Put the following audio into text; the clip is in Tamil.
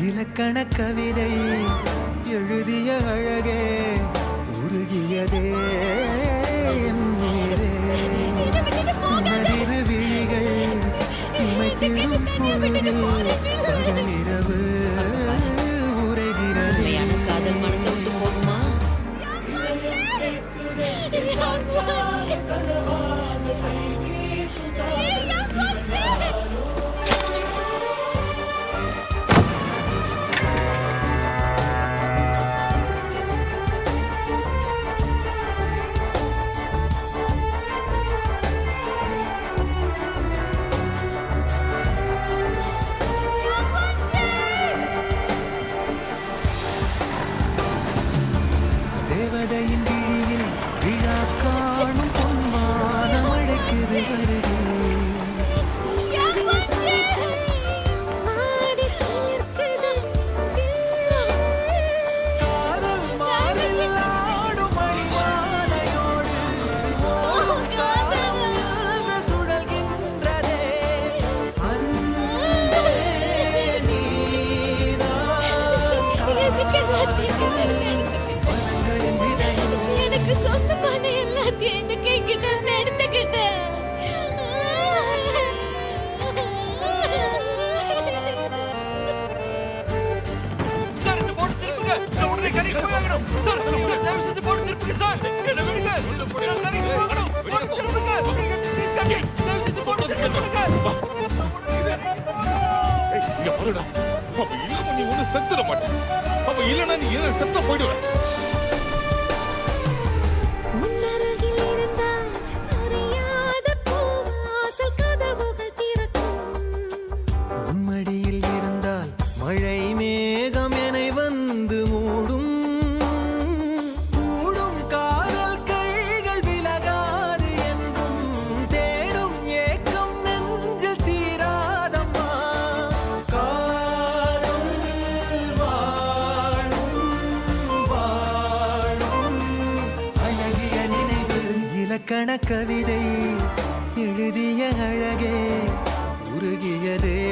இலக்கண கவிதை எழுதிய அழகே உருகியதே என் மீதே. உனதிரு விழிகள் இமைத்திடும் பொழுதில் பகலிரவு உரைகிறதே. காதல் மனசை விட்டு போகுமா? தேவதையின் விழியில் விழா காணும் பொன்மானம் அழைக்குது வருகே. காதல் மாறில் ஆடும் மணிமாலையோடு காதல் சுழல்கின்றதே. அன்பே எனக்கு சொந்தமான எல்லாத்தையும் இந்த கைகிட்ட இருந்து எடுத்துக்கிட்டேன். சார் இந்த போட்டு திருப்புங்க. நான் உடனே கடைக்கு போய் ஆகணும். சார் தயவு செஞ்சு போட்டு திருப்புங்க சார். என்ன விடுங்க. நான் கடைக்கு போகணும். போட்டு திருப்புங்க. தயவு செஞ்சு போட்டு திருப்புங்க. இங்க பாருடா, அவன் இல்லாம நீ ஒண்ணு செத்துட மாட்டேன். அவன் இல்லைன்னா நீ என்ன செத்த போயிடுவ. உன்மடியில் இருந்தால் மழை மேகம் என்னை வந்து மூடும். கூடும் காதல் கைகள் விலகாது என்றும் தேடும் ஏக்கம் நெஞ்சில் தீராதம்மா. காதல் வாழும் வாழும் அழகிய நினைவு இலக்கண கவிதை எழுதிய அழகே உருகியதே